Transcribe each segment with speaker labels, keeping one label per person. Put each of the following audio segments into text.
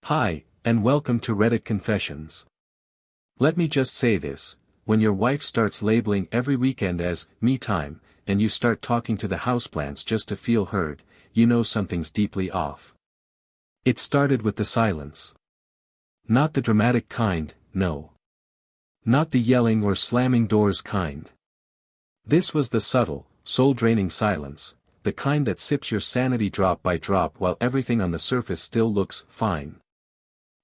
Speaker 1: Hi, and welcome to Reddit Confessions. Let me just say this, when your wife starts labeling every weekend as me time, and you start talking to the houseplants just to feel heard, you know something's deeply off. It started with the silence. Not the dramatic kind, no. Not the yelling or slamming doors kind. This was the subtle, soul-draining silence, the kind that sips your sanity drop by drop while everything on the surface still looks fine.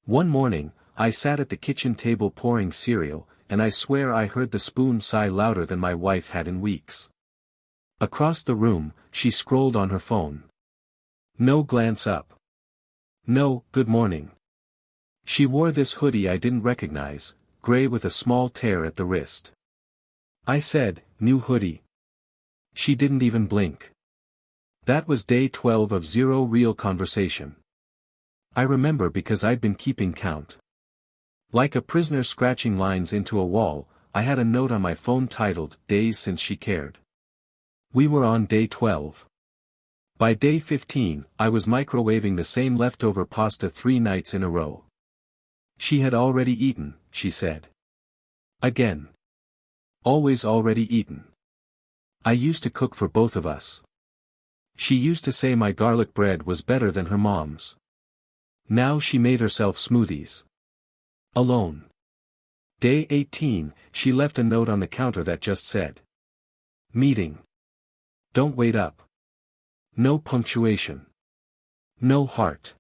Speaker 1: One morning, I sat at the kitchen table pouring cereal, and I swear I heard the spoon sigh louder than my wife had in weeks. Across the room, she scrolled on her phone. No glance up. No, good morning. She wore this hoodie I didn't recognize, gray with a small tear at the wrist. I said, new hoodie. She didn't even blink. That was day 12 of zero real conversation. I remember because I'd been keeping count. Like a prisoner scratching lines into a wall, I had a note on my phone titled, Days Since She Cared. We were on day 12. By day 15, I was microwaving the same leftover pasta 3 nights in a row. She had already eaten, she said. Again. Always already eaten. I used to cook for both of us. She used to say my garlic bread was better than her mom's. Now she made herself smoothies. Alone. Day 18, she left a note on the counter that just said. Meeting. Don't wait up. No punctuation. No heart.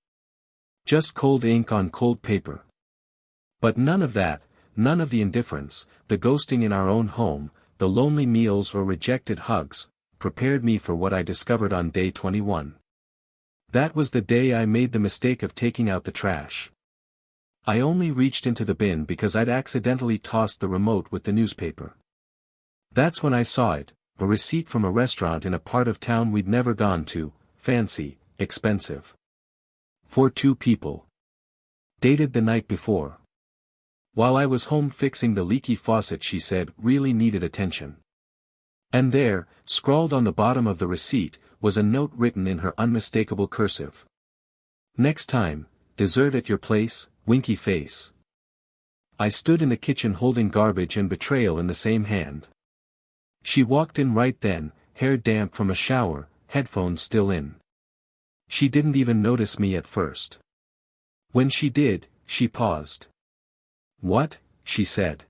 Speaker 1: Just cold ink on cold paper. But none of that, none of the indifference, the ghosting in our own home, the lonely meals or rejected hugs, prepared me for what I discovered on day 21. That was the day I made the mistake of taking out the trash. I only reached into the bin because I'd accidentally tossed the remote with the newspaper. That's when I saw it, a receipt from a restaurant in a part of town we'd never gone to, fancy, expensive. For 2 people. Dated the night before. While I was home fixing the leaky faucet she said really needed attention. And there, scrawled on the bottom of the receipt, was a note written in her unmistakable cursive. Next time, dessert at your place, winky face. I stood in the kitchen holding garbage and betrayal in the same hand. She walked in right then, hair damp from a shower, headphones still in. She didn't even notice me at first. When she did, she paused. What? She said.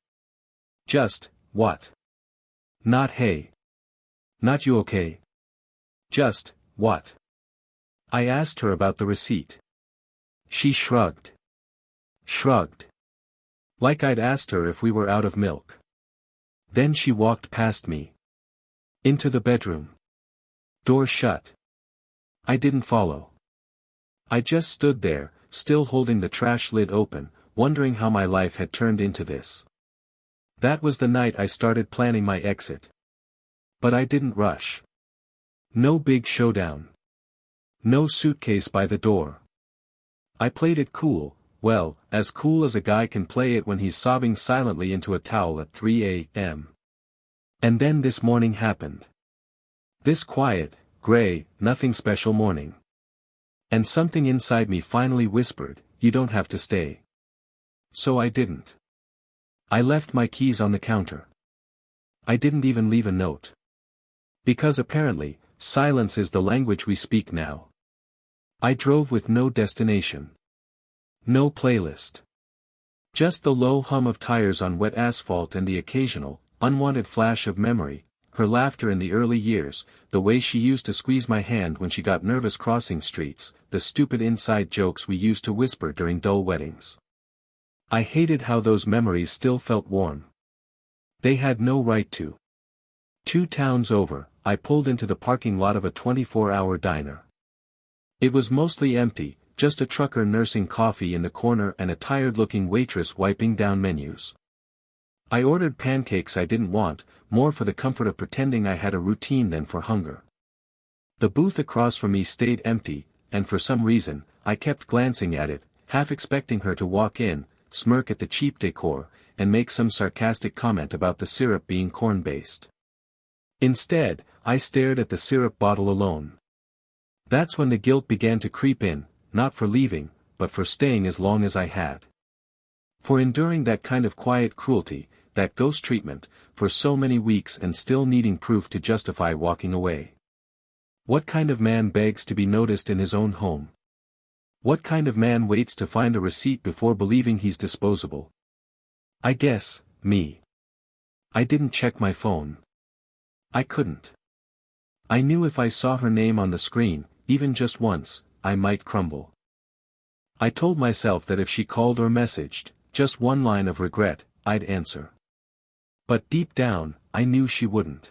Speaker 1: Just, what? Not hey. Not you okay? Just, what? I asked her about the receipt. She shrugged. Shrugged. Like I'd asked her if we were out of milk. Then she walked past me. Into the bedroom. Door shut. I didn't follow. I just stood there, still holding the trash lid open, wondering how my life had turned into this. That was the night I started planning my exit. But I didn't rush. No big showdown. No suitcase by the door. I played it cool, well, as cool as a guy can play it when he's sobbing silently into a towel at 3 a.m. And then this morning happened. This quiet, gray, nothing special morning. And something inside me finally whispered, you don't have to stay. So I didn't. I left my keys on the counter. I didn't even leave a note. Because apparently, silence is the language we speak now. I drove with no destination. No playlist. Just the low hum of tires on wet asphalt and the occasional, unwanted flash of memory, her laughter in the early years, the way she used to squeeze my hand when she got nervous crossing streets, the stupid inside jokes we used to whisper during dull weddings. I hated how those memories still felt warm. They had no right to. 2 towns over, I pulled into the parking lot of a 24-hour diner. It was mostly empty, just a trucker nursing coffee in the corner and a tired-looking waitress wiping down menus. I ordered pancakes I didn't want, more for the comfort of pretending I had a routine than for hunger. The booth across from me stayed empty, and for some reason, I kept glancing at it, half expecting her to walk in, smirk at the cheap decor, and make some sarcastic comment about the syrup being corn-based. Instead, I stared at the syrup bottle alone. That's when the guilt began to creep in, not for leaving, but for staying as long as I had. For enduring that kind of quiet cruelty, that ghost treatment, for so many weeks and still needing proof to justify walking away. What kind of man begs to be noticed in his own home? What kind of man waits to find a receipt before believing he's disposable? I guess, me. I didn't check my phone. I couldn't. I knew if I saw her name on the screen, even just once, I might crumble. I told myself that if she called or messaged, just one line of regret, I'd answer. But deep down, I knew she wouldn't.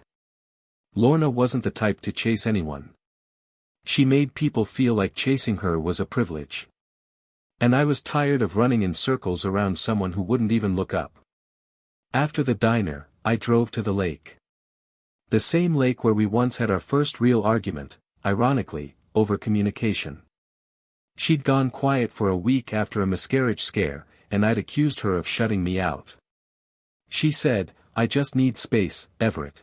Speaker 1: Lorna wasn't the type to chase anyone. She made people feel like chasing her was a privilege. And I was tired of running in circles around someone who wouldn't even look up. After the diner, I drove to the lake. The same lake where we once had our first real argument, ironically, over communication. She'd gone quiet for a week after a miscarriage scare, and I'd accused her of shutting me out. She said, "I just need space, Everett.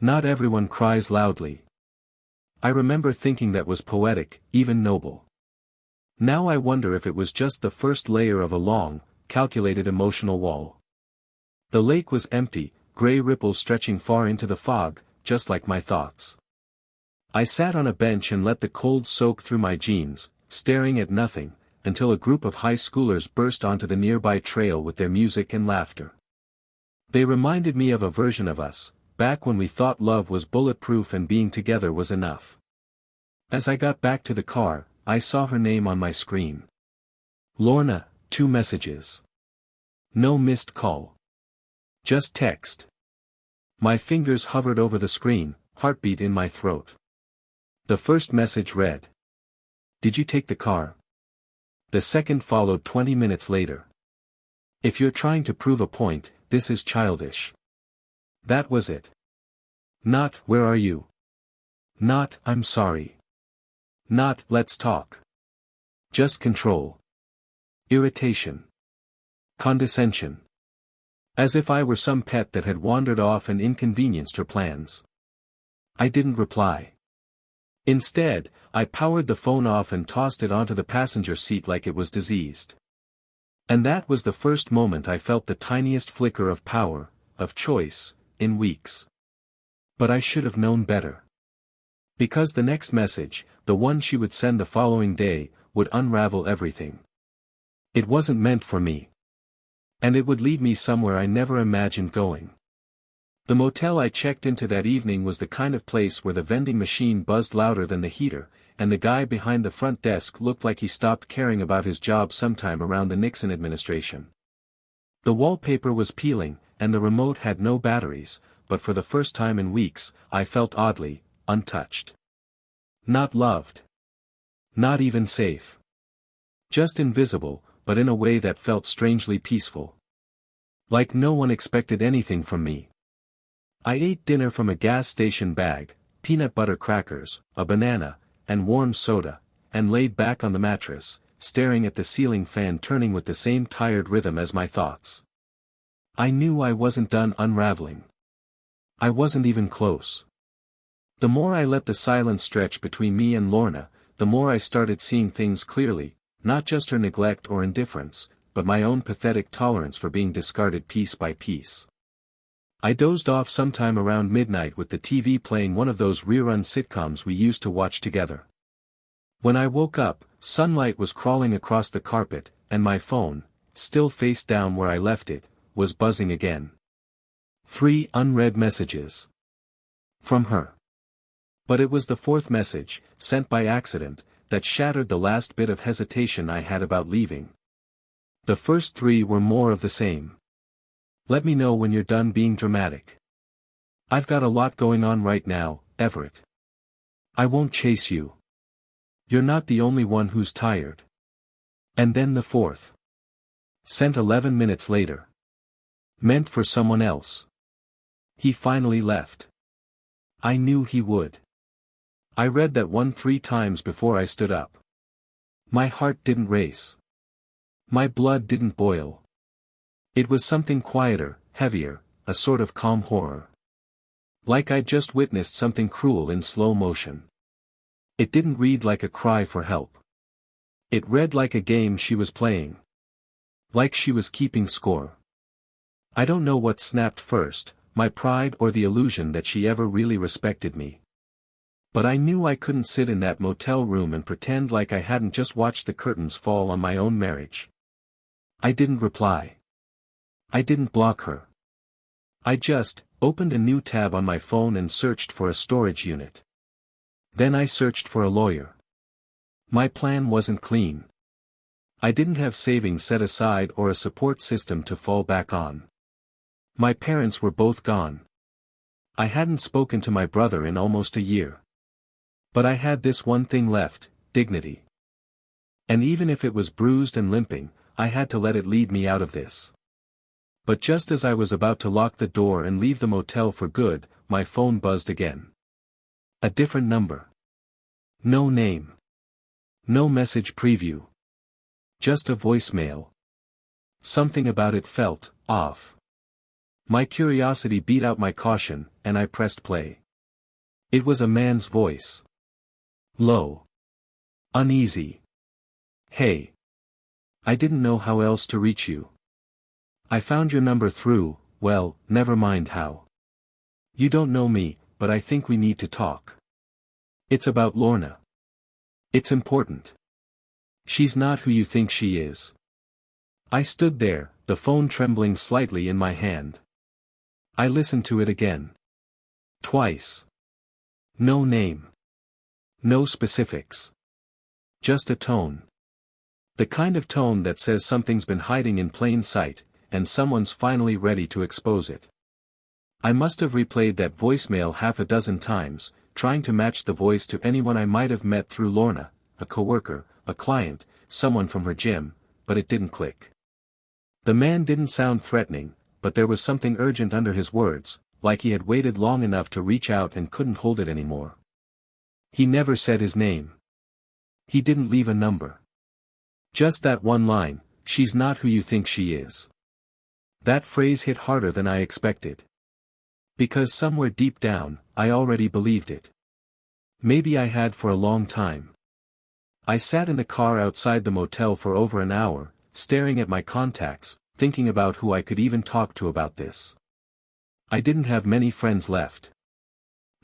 Speaker 1: Not everyone cries loudly." I remember thinking that was poetic, even noble. Now I wonder if it was just the first layer of a long, calculated emotional wall. The lake was empty, gray ripples stretching far into the fog, just like my thoughts. I sat on a bench and let the cold soak through my jeans, staring at nothing, until a group of high schoolers burst onto the nearby trail with their music and laughter. They reminded me of a version of us, back when we thought love was bulletproof and being together was enough. As I got back to the car, I saw her name on my screen. Lorna, 2 messages. No missed call. Just text. My fingers hovered over the screen, heartbeat in my throat. The first message read, "Did you take the car?" The second followed 20 minutes later. "If you're trying to prove a point, this is childish." That was it. Not, "Where are you?" Not, "I'm sorry." Not, "Let's talk." Just control. Irritation. Condescension. As if I were some pet that had wandered off and inconvenienced her plans. I didn't reply. Instead, I powered the phone off and tossed it onto the passenger seat like it was diseased. And that was the first moment I felt the tiniest flicker of power, of choice, in weeks. But I should have known better. Because the next message, the one she would send the following day, would unravel everything. It wasn't meant for me. And it would lead me somewhere I never imagined going. The motel I checked into that evening was the kind of place where the vending machine buzzed louder than the heater, and the guy behind the front desk looked like he stopped caring about his job sometime around the Nixon administration. The wallpaper was peeling, and the remote had no batteries, but for the first time in weeks, I felt oddly, untouched. Not loved. Not even safe. Just invisible, but in a way that felt strangely peaceful. Like no one expected anything from me. I ate dinner from a gas station bag, peanut butter crackers, a banana, and warm soda, and laid back on the mattress, staring at the ceiling fan turning with the same tired rhythm as my thoughts. I knew I wasn't done unraveling. I wasn't even close. The more I let the silence stretch between me and Lorna, the more I started seeing things clearly, not just her neglect or indifference, but my own pathetic tolerance for being discarded piece by piece. I dozed off sometime around midnight with the TV playing one of those rerun sitcoms we used to watch together. When I woke up, sunlight was crawling across the carpet, and my phone, still face down where I left it, was buzzing again. 3 unread messages. From her. But it was the 4th message, sent by accident, that shattered the last bit of hesitation I had about leaving. The first 3 were more of the same. "Let me know when you're done being dramatic. I've got a lot going on right now, Everett. I won't chase you. You're not the only one who's tired." And then the 4th. Sent 11 minutes later. Meant for someone else. He finally left. I knew he would. I read that one 3 times before I stood up. My heart didn't race. My blood didn't boil. It was something quieter, heavier, a sort of calm horror. Like I'd just witnessed something cruel in slow motion. It didn't read like a cry for help. It read like a game she was playing. Like she was keeping score. I don't know what snapped first, my pride or the illusion that she ever really respected me. But I knew I couldn't sit in that motel room and pretend like I hadn't just watched the curtains fall on my own marriage. I didn't reply. I didn't block her. I just opened a new tab on my phone and searched for a storage unit. Then I searched for a lawyer. My plan wasn't clean. I didn't have savings set aside or a support system to fall back on. My parents were both gone. I hadn't spoken to my brother in almost a year. But I had this one thing left, dignity. And even if it was bruised and limping, I had to let it lead me out of this. But just as I was about to lock the door and leave the motel for good, my phone buzzed again. A different number. No name. No message preview. Just a voicemail. Something about it felt off. My curiosity beat out my caution, and I pressed play. It was a man's voice. Low. Uneasy. Hey. I didn't know how else to reach you. I found your number through, well, never mind how. You don't know me, but I think we need to talk. It's about Lorna. It's important. She's not who you think she is. I stood there, the phone trembling slightly in my hand. I listened to it again. Twice. No name. No specifics. Just a tone. The kind of tone that says something's been hiding in plain sight, and someone's finally ready to expose it. I must have replayed that voicemail half a dozen times, trying to match the voice to anyone I might have met through Lorna, a coworker, a client, someone from her gym, but it didn't click. The man didn't sound threatening, but there was something urgent under his words, like he had waited long enough to reach out and couldn't hold it anymore. He never said his name. He didn't leave a number. Just that one line, she's not who you think she is. That phrase hit harder than I expected. Because somewhere deep down, I already believed it. Maybe I had for a long time. I sat in the car outside the motel for over an hour, staring at my contacts, thinking about who I could even talk to about this. I didn't have many friends left.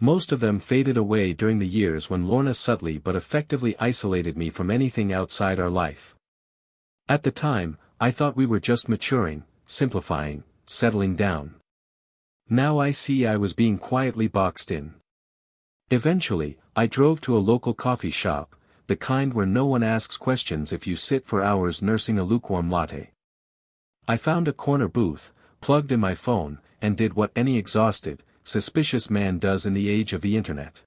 Speaker 1: Most of them faded away during the years when Lorna subtly but effectively isolated me from anything outside our life. At the time, I thought we were just maturing, simplifying, settling down. Now I see I was being quietly boxed in. Eventually, I drove to a local coffee shop, the kind where no one asks questions if you sit for hours nursing a lukewarm latte. I found a corner booth, plugged in my phone, and did what any exhausted, suspicious man does in the age of the internet.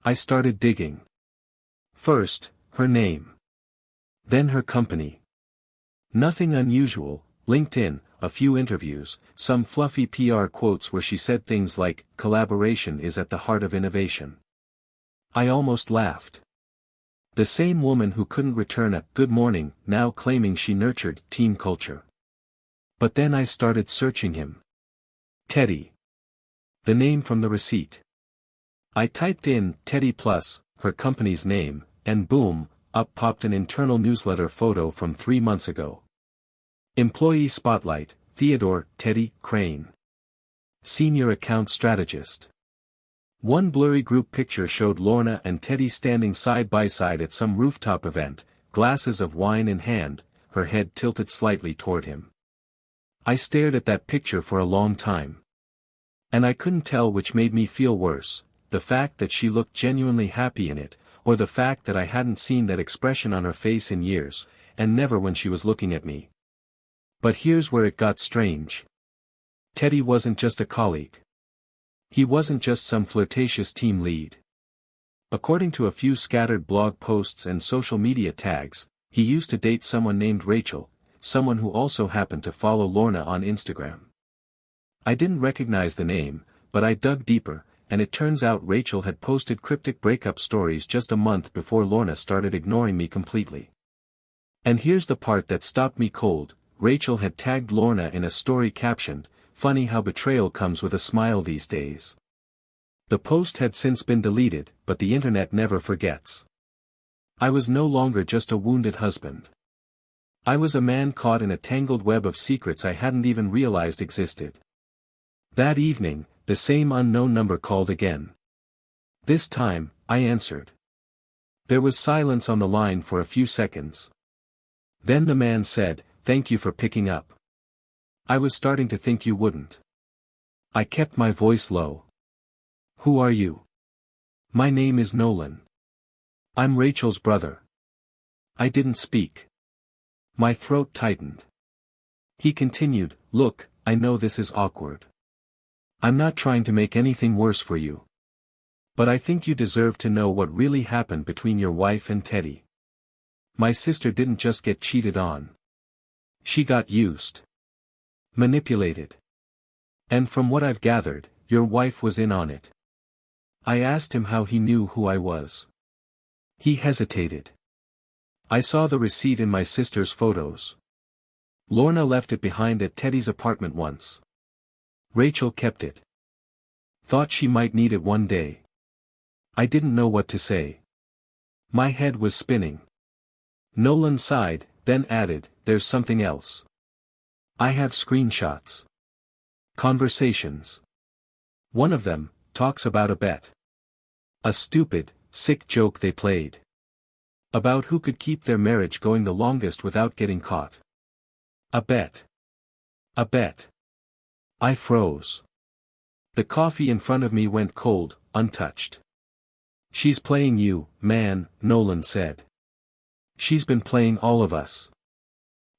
Speaker 1: I started digging. First, her name. Then her company. Nothing unusual, LinkedIn, a few interviews, some fluffy PR quotes where she said things like, collaboration is at the heart of innovation. I almost laughed. The same woman who couldn't return a good morning, now claiming she nurtured team culture. But then I started searching him. Teddy. The name from the receipt. I typed in Teddy Plus, her company's name, and boom, up popped an internal newsletter photo from 3 months ago. Employee Spotlight, Theodore Teddy Crane. Senior Account Strategist. One blurry group picture showed Lorna and Teddy standing side by side at some rooftop event, glasses of wine in hand, her head tilted slightly toward him. I stared at that picture for a long time. And I couldn't tell which made me feel worse, the fact that she looked genuinely happy in it, or the fact that I hadn't seen that expression on her face in years, and never when she was looking at me. But here's where it got strange. Teddy wasn't just a colleague. He wasn't just some flirtatious team lead. According to a few scattered blog posts and social media tags, he used to date someone named Rachel, someone who also happened to follow Lorna on Instagram. I didn't recognize the name, but I dug deeper, and it turns out Rachel had posted cryptic breakup stories just a month before Lorna started ignoring me completely. And here's the part that stopped me cold, Rachel had tagged Lorna in a story captioned, "Funny how betrayal comes with a smile these days." The post had since been deleted, but the internet never forgets. I was no longer just a wounded husband. I was a man caught in a tangled web of secrets I hadn't even realized existed. That evening, the same unknown number called again. This time, I answered. There was silence on the line for a few seconds. Then the man said, "Thank you for picking up. I was starting to think you wouldn't." I kept my voice low. "Who are you?" "My name is Nolan. I'm Rachel's brother." I didn't speak. My throat tightened. He continued, "Look, I know this is awkward. I'm not trying to make anything worse for you. But I think you deserve to know what really happened between your wife and Teddy. My sister didn't just get cheated on. She got used. Manipulated. And from what I've gathered, your wife was in on it." I asked him how he knew who I was. He hesitated. "I saw the receipt in my sister's photos. Lorna left it behind at Teddy's apartment once. Rachel kept it. Thought she might need it one day." I didn't know what to say. My head was spinning. Nolan sighed, then added, "There's something else. I have screenshots. Conversations. One of them talks about a bet. A stupid, sick joke they played. About who could keep their marriage going the longest without getting caught. A bet. A bet." I froze. The coffee in front of me went cold, untouched. "She's playing you, man," Nolan said. "She's been playing all of us."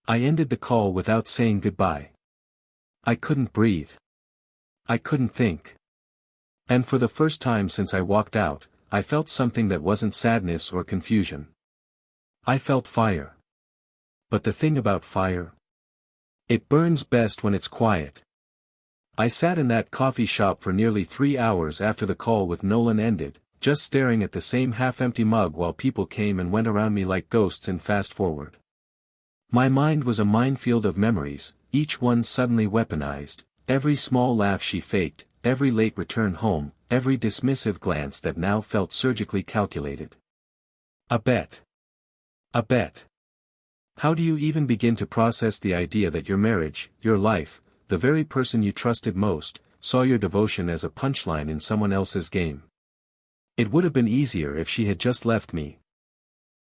Speaker 1: I ended the call without saying goodbye. I couldn't breathe. I couldn't think. And for the first time since I walked out, I felt something that wasn't sadness or confusion. I felt fire. But the thing about fire? It burns best when it's quiet. I sat in that coffee shop for nearly 3 hours after the call with Nolan ended, just staring at the same half-empty mug while people came and went around me like ghosts in fast forward. My mind was a minefield of memories, each one suddenly weaponized, every small laugh she faked, every late return home, every dismissive glance that now felt surgically calculated. A bet. A bet. How do you even begin to process the idea that your marriage, your life, the very person you trusted most, saw your devotion as a punchline in someone else's game? It would have been easier if she had just left me.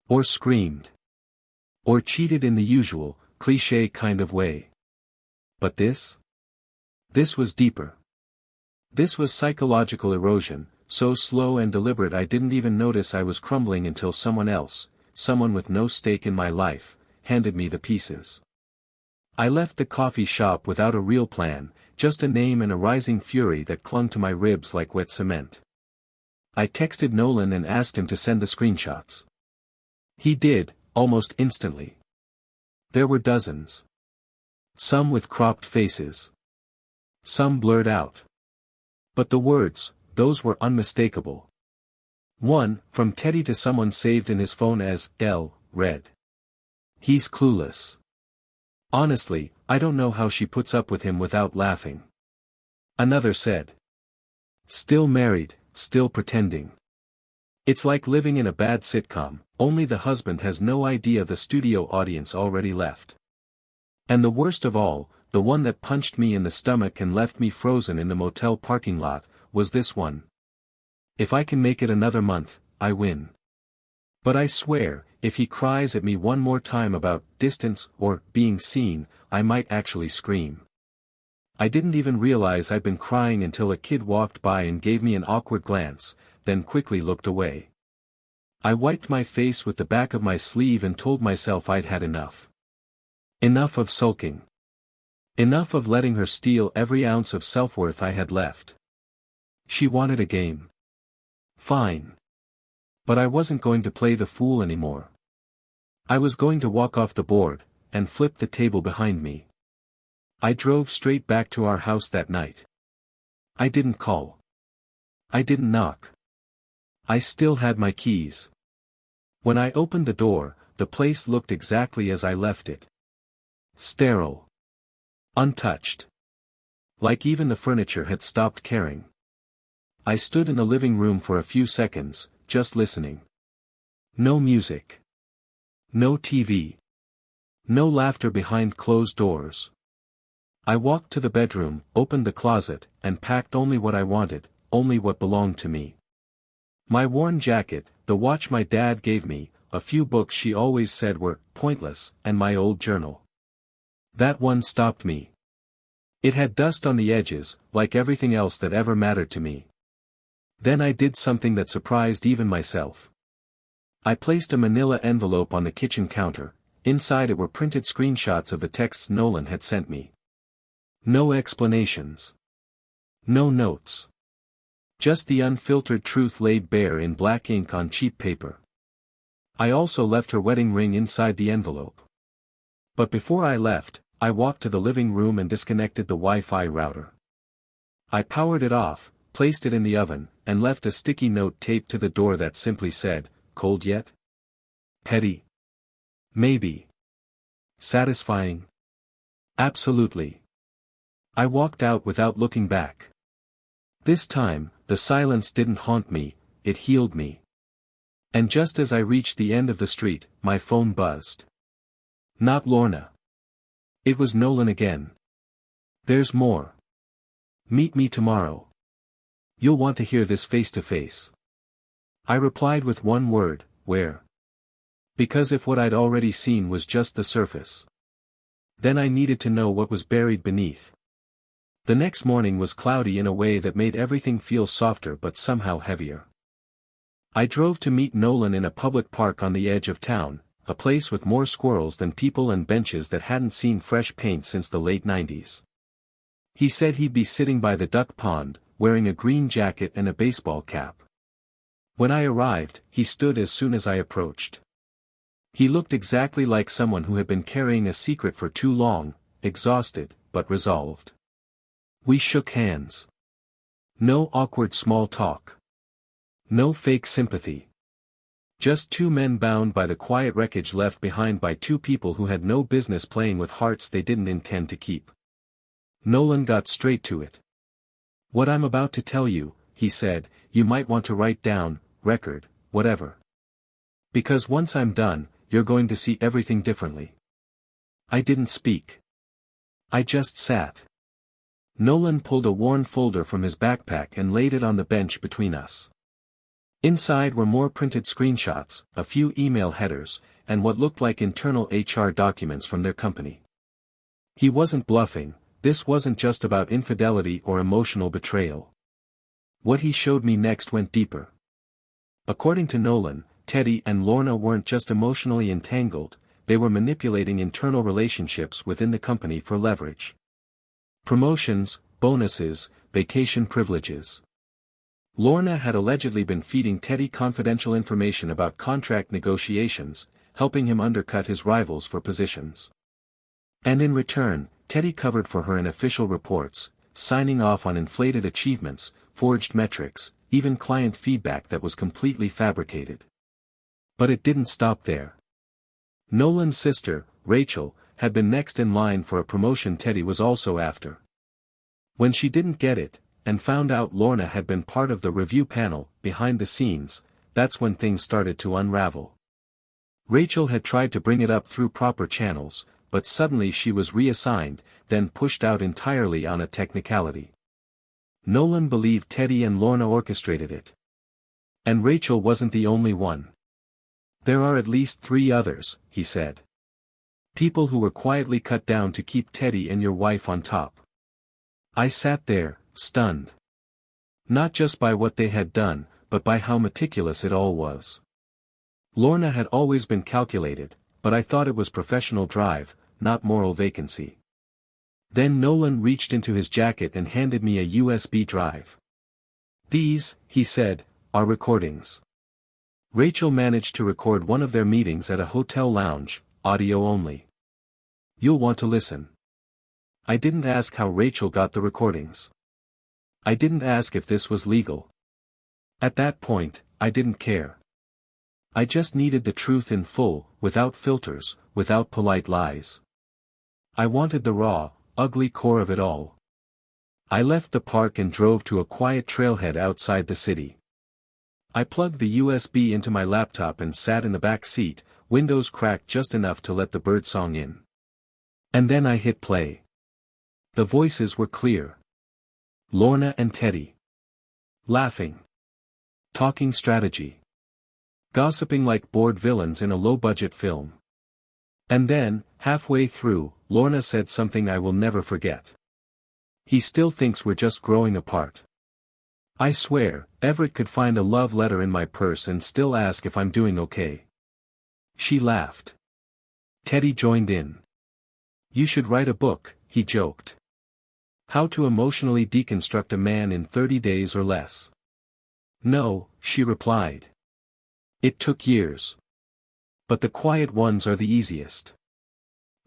Speaker 1: Or screamed. Or cheated in the usual, cliché kind of way. But this? This was deeper. This was psychological erosion, so slow and deliberate I didn't even notice I was crumbling until someone else, someone with no stake in my life, handed me the pieces. I left the coffee shop without a real plan, just a name and a rising fury that clung to my ribs like wet cement. I texted Nolan and asked him to send the screenshots. He did, almost instantly. There were dozens. Some with cropped faces. Some blurred out. But the words, those were unmistakable. One, from Teddy to someone saved in his phone as L, read. "He's clueless. Honestly, I don't know how she puts up with him without laughing." Another said. "Still married, still pretending. It's like living in a bad sitcom, only the husband has no idea the studio audience already left." And the worst of all, the one that punched me in the stomach and left me frozen in the motel parking lot, was this one. "If I can make it another month, I win. But I swear, if he cries at me one more time about distance or being seen, I might actually scream." I didn't even realize I'd been crying until a kid walked by and gave me an awkward glance, then quickly looked away. I wiped my face with the back of my sleeve and told myself I'd had enough. Enough of sulking. Enough of letting her steal every ounce of self-worth I had left. She wanted a game. Fine. But I wasn't going to play the fool anymore. I was going to walk off the board, and flip the table behind me. I drove straight back to our house that night. I didn't call. I didn't knock. I still had my keys. When I opened the door, the place looked exactly as I left it. Sterile. Untouched. Like even the furniture had stopped caring. I stood in the living room for a few seconds, just listening. No music. No TV. No laughter behind closed doors. I walked to the bedroom, opened the closet, and packed only what I wanted, only what belonged to me. My worn jacket, the watch my dad gave me, a few books she always said were pointless, and my old journal. That one stopped me. It had dust on the edges, like everything else that ever mattered to me. Then I did something that surprised even myself. I placed a manila envelope on the kitchen counter. Inside it were printed screenshots of the texts Nolan had sent me. No explanations. No notes. Just the unfiltered truth laid bare in black ink on cheap paper. I also left her wedding ring inside the envelope. But before I left, I walked to the living room and disconnected the Wi-Fi router. I powered it off, placed it in the oven, and left a sticky note taped to the door that simply said, "Cold yet? Petty? Maybe. Satisfying? Absolutely." I walked out without looking back. This time, the silence didn't haunt me, it healed me. And just as I reached the end of the street, my phone buzzed. Not Lorna. It was Nolan again. "There's more. Meet me tomorrow. You'll want to hear this face to face." I replied with one word, "Where?" Because if what I'd already seen was just the surface, then I needed to know what was buried beneath. The next morning was cloudy in a way that made everything feel softer but somehow heavier. I drove to meet Nolan in a public park on the edge of town, a place with more squirrels than people and benches that hadn't seen fresh paint since the late 90s. He said he'd be sitting by the duck pond, wearing a green jacket and a baseball cap. When I arrived, he stood as soon as I approached. He looked exactly like someone who had been carrying a secret for too long, exhausted, but resolved. We shook hands. No awkward small talk. No fake sympathy. Just two men bound by the quiet wreckage left behind by two people who had no business playing with hearts they didn't intend to keep. Nolan got straight to it. "What I'm about to tell you," he said, "you might want to write down, record, whatever. Because once I'm done, you're going to see everything differently." I didn't speak. I just sat. Nolan pulled a worn folder from his backpack and laid it on the bench between us. Inside were more printed screenshots, a few email headers, and what looked like internal HR documents from their company. He wasn't bluffing, this wasn't just about infidelity or emotional betrayal. What he showed me next went deeper. According to Nolan, Teddy and Lorna weren't just emotionally entangled, they were manipulating internal relationships within the company for leverage. Promotions, bonuses, vacation privileges. Lorna had allegedly been feeding Teddy confidential information about contract negotiations, helping him undercut his rivals for positions. And in return, Teddy covered for her in official reports, signing off on inflated achievements, forged metrics, even client feedback that was completely fabricated. But it didn't stop there. Nolan's sister, Rachel, had been next in line for a promotion Teddy was also after. When she didn't get it, and found out Lorna had been part of the review panel, behind the scenes, that's when things started to unravel. Rachel had tried to bring it up through proper channels, but suddenly she was reassigned, then pushed out entirely on a technicality. Nolan believed Teddy and Lorna orchestrated it. And Rachel wasn't the only one. "There are at least 3 others," he said. "People who were quietly cut down to keep Teddy and your wife on top." I sat there, stunned. Not just by what they had done, but by how meticulous it all was. Lorna had always been calculated, but I thought it was professional drive, not moral vacancy. Then Nolan reached into his jacket and handed me a USB drive. "These," he said, "are recordings." Rachel managed to record one of their meetings at a hotel lounge, audio only. "You'll want to listen." I didn't ask how Rachel got the recordings. I didn't ask if this was legal. At that point, I didn't care. I just needed the truth in full, without filters, without polite lies. I wanted the raw, ugly core of it all. I left the park and drove to a quiet trailhead outside the city. I plugged the USB into my laptop and sat in the back seat, windows cracked just enough to let the birdsong in. And then I hit play. The voices were clear. Lorna and Teddy. Laughing. Talking strategy. Gossiping like bored villains in a low-budget film. And then, halfway through, Lorna said something I will never forget. He still thinks we're just growing apart. I swear, Everett could find a love letter in my purse and still ask if I'm doing okay. She laughed. Teddy joined in. You should write a book, he joked. How to emotionally deconstruct a man in 30 days or less. No, she replied. It took years. But the quiet ones are the easiest.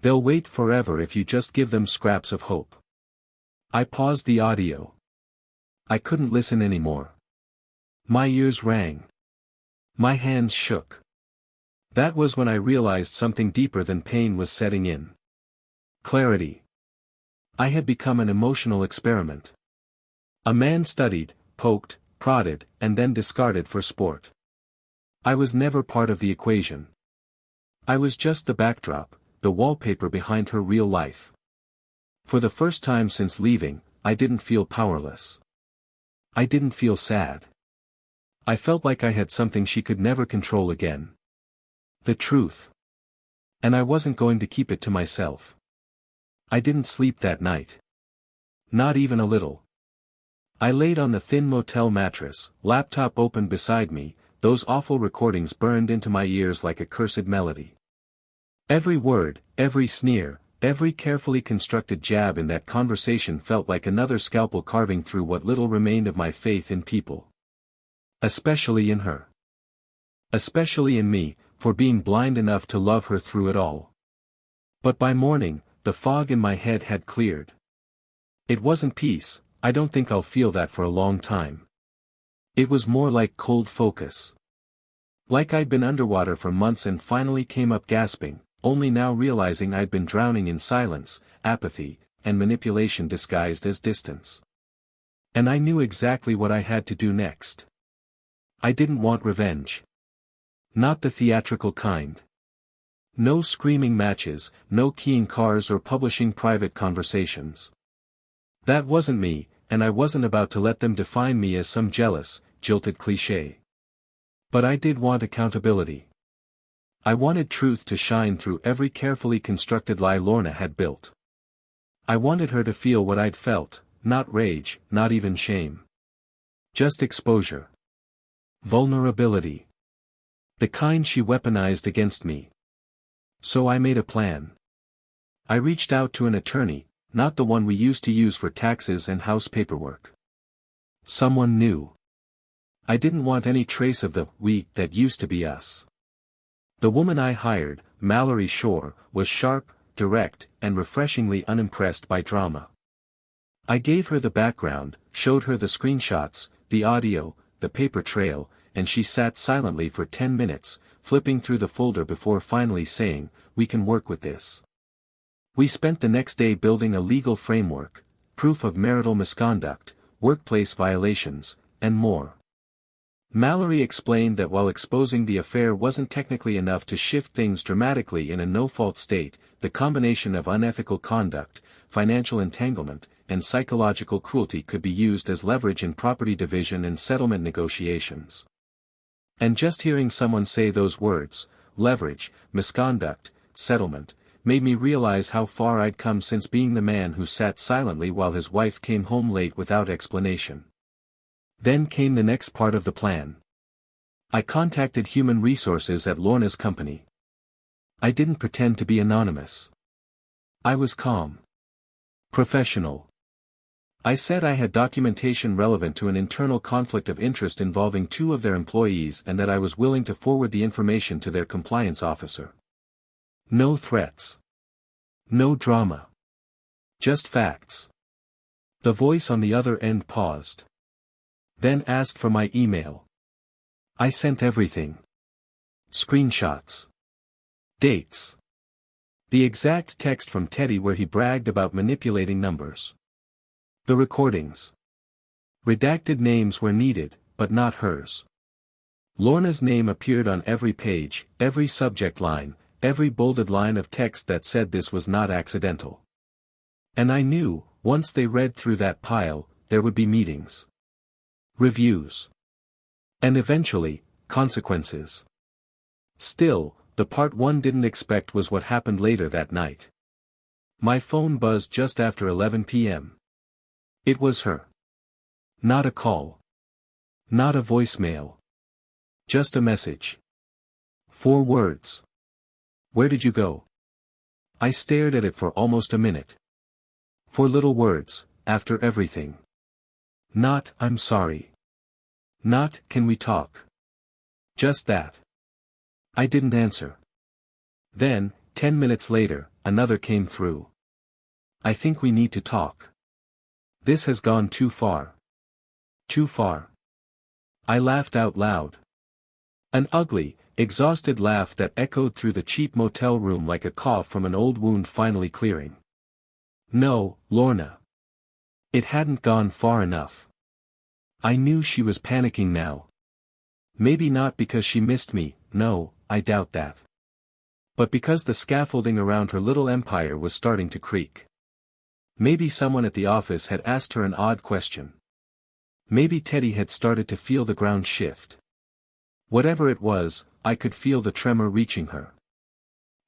Speaker 1: They'll wait forever if you just give them scraps of hope. I paused the audio. I couldn't listen anymore. My ears rang. My hands shook. That was when I realized something deeper than pain was setting in. Clarity. I had become an emotional experiment. A man studied, poked, prodded, and then discarded for sport. I was never part of the equation. I was just the backdrop, the wallpaper behind her real life. For the first time since leaving, I didn't feel powerless. I didn't feel sad. I felt like I had something she could never control again. The truth. And I wasn't going to keep it to myself. I didn't sleep that night. Not even a little. I laid on the thin motel mattress, laptop open beside me, those awful recordings burned into my ears like a cursed melody. Every word, every sneer, every carefully constructed jab in that conversation felt like another scalpel carving through what little remained of my faith in people. Especially in her. Especially in me, for being blind enough to love her through it all. But by morning, the fog in my head had cleared. It wasn't peace, I don't think I'll feel that for a long time. It was more like cold focus. Like I'd been underwater for months and finally came up gasping, only now realizing I'd been drowning in silence, apathy, and manipulation disguised as distance. And I knew exactly what I had to do next. I didn't want revenge. Not the theatrical kind. No screaming matches, no keying cars or publishing private conversations. That wasn't me, and I wasn't about to let them define me as some jealous, jilted cliché. But I did want accountability. I wanted truth to shine through every carefully constructed lie Lorna had built. I wanted her to feel what I'd felt, not rage, not even shame. Just exposure. Vulnerability. The kind she weaponized against me. So I made a plan. I reached out to an attorney, not the one we used to use for taxes and house paperwork. Someone new. I didn't want any trace of the we that used to be us. The woman I hired, Mallory Shore, was sharp, direct, and refreshingly unimpressed by drama. I gave her the background, showed her the screenshots, the audio, the paper trail, and she sat silently for 10 minutes, flipping through the folder before finally saying, "We can work with this." We spent the next day building a legal framework, proof of marital misconduct, workplace violations, and more. Mallory explained that while exposing the affair wasn't technically enough to shift things dramatically in a no-fault state, the combination of unethical conduct, financial entanglement, and psychological cruelty could be used as leverage in property division and settlement negotiations. And just hearing someone say those words, leverage, misconduct, settlement, made me realize how far I'd come since being the man who sat silently while his wife came home late without explanation. Then came the next part of the plan. I contacted human resources at Lorna's company. I didn't pretend to be anonymous. I was calm. Professional. I said I had documentation relevant to an internal conflict of interest involving 2 of their employees and that I was willing to forward the information to their compliance officer. No threats. No drama. Just facts. The voice on the other end paused. Then asked for my email. I sent everything. Screenshots. Dates. The exact text from Teddy where he bragged about manipulating numbers. The recordings. Redacted names were needed, but not hers. Lorna's name appeared on every page, every subject line, every bolded line of text that said this was not accidental. And I knew, once they read through that pile, there would be meetings. Reviews. And eventually, consequences. Still, the part one didn't expect was what happened later that night. My phone buzzed just after 11 p.m. It was her. Not a call. Not a voicemail. Just a message. 4 words. Where did you go? I stared at it for almost a minute. 4 little words, after everything. Not, I'm sorry. Not, can we talk? Just that. I didn't answer. Then, 10 minutes later, another came through. I think we need to talk. This has gone too far. Too far. I laughed out loud. An ugly, exhausted laugh that echoed through the cheap motel room like a cough from an old wound finally clearing. No, Lorna. It hadn't gone far enough. I knew she was panicking now. Maybe not because she missed me, no, I doubt that. But because the scaffolding around her little empire was starting to creak. Maybe someone at the office had asked her an odd question. Maybe Teddy had started to feel the ground shift. Whatever it was, I could feel the tremor reaching her.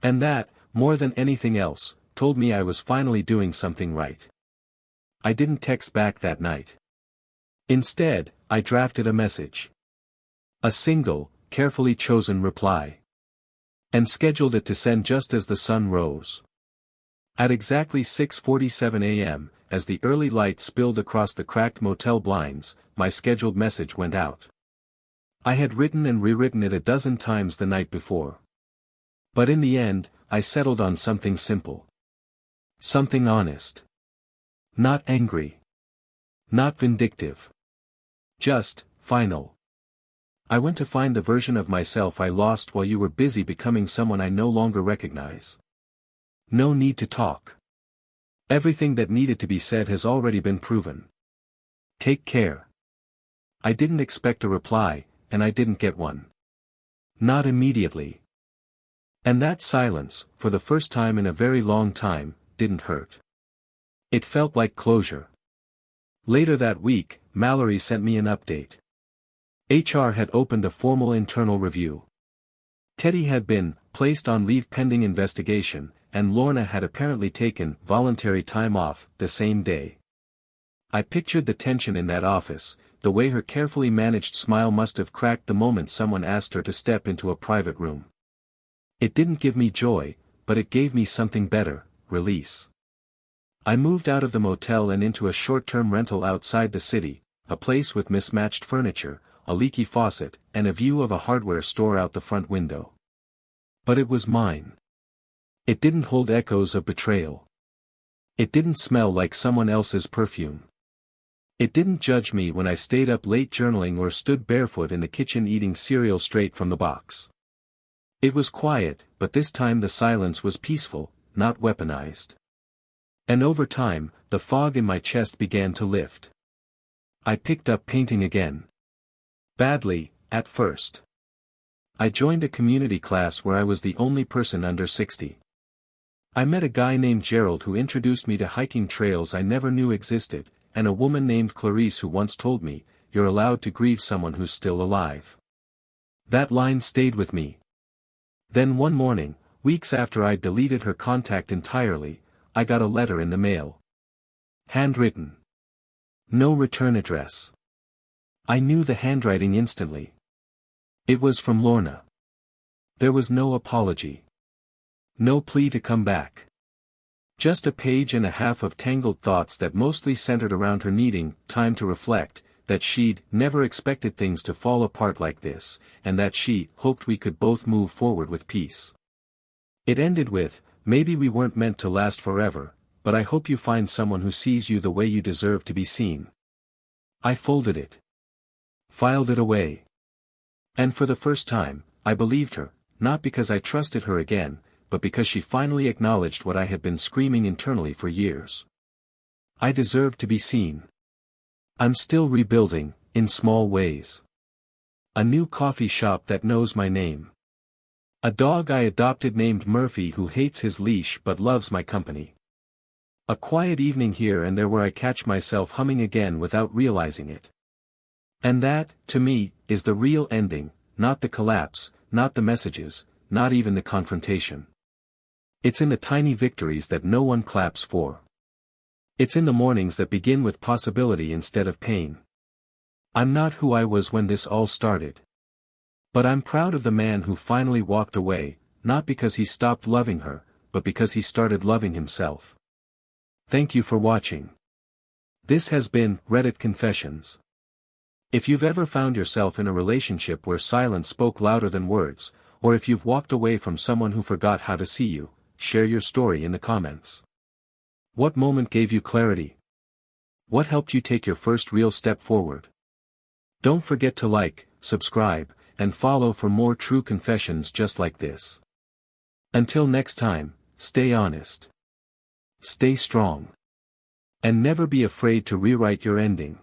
Speaker 1: And that, more than anything else, told me I was finally doing something right. I didn't text back that night. Instead, I drafted a message. A single, carefully chosen reply. And scheduled it to send just as the sun rose. At exactly 6:47 a.m., as the early light spilled across the cracked motel blinds, my scheduled message went out. I had written and rewritten it a dozen times the night before. But in the end, I settled on something simple. Something honest. Not angry. Not vindictive. Just, final. I went to find the version of myself I lost while you were busy becoming someone I no longer recognize. No need to talk. Everything that needed to be said has already been proven. Take care. I didn't expect a reply, and I didn't get one. Not immediately. And that silence, for the first time in a very long time, didn't hurt. It felt like closure. Later that week, Mallory sent me an update. HR had opened a formal internal review. Teddy had been placed on leave pending investigation, and Lorna had apparently taken voluntary time off the same day. I pictured the tension in that office, the way her carefully managed smile must have cracked the moment someone asked her to step into a private room. It didn't give me joy, but it gave me something better, release. I moved out of the motel and into a short-term rental outside the city, a place with mismatched furniture, a leaky faucet, and a view of a hardware store out the front window. But it was mine. It didn't hold echoes of betrayal. It didn't smell like someone else's perfume. It didn't judge me when I stayed up late journaling or stood barefoot in the kitchen eating cereal straight from the box. It was quiet, but this time the silence was peaceful, not weaponized. And over time, the fog in my chest began to lift. I picked up painting again. Badly, at first. I joined a community class where I was the only person under 60. I met a guy named Gerald who introduced me to hiking trails I never knew existed, and a woman named Clarice who once told me, "You're allowed to grieve someone who's still alive." That line stayed with me. Then one morning, weeks after I'd deleted her contact entirely, I got a letter in the mail. Handwritten. No return address. I knew the handwriting instantly. It was from Lorna. There was no apology. No plea to come back. Just a page and a half of tangled thoughts that mostly centered around her needing time to reflect, that she'd never expected things to fall apart like this, and that she hoped we could both move forward with peace. It ended with, "Maybe we weren't meant to last forever, but I hope you find someone who sees you the way you deserve to be seen." I folded it. Filed it away. And for the first time, I believed her, not because I trusted her again, but because she finally acknowledged what I had been screaming internally for years. I deserve to be seen. I'm still rebuilding, in small ways. A new coffee shop that knows my name. A dog I adopted named Murphy who hates his leash but loves my company. A quiet evening here and there where I catch myself humming again without realizing it. And that, to me, is the real ending, not the collapse, not the messages, not even the confrontation. It's in the tiny victories that no one claps for. It's in the mornings that begin with possibility instead of pain. I'm not who I was when this all started. But I'm proud of the man who finally walked away, not because he stopped loving her, but because he started loving himself. Thank you for watching. This has been Reddit Confessions. If you've ever found yourself in a relationship where silence spoke louder than words, or if you've walked away from someone who forgot how to see you, share your story in the comments. What moment gave you clarity? What helped you take your first real step forward? Don't forget to like, subscribe, and follow for more true confessions just like this. Until next time, stay honest. Stay strong. And never be afraid to rewrite your ending.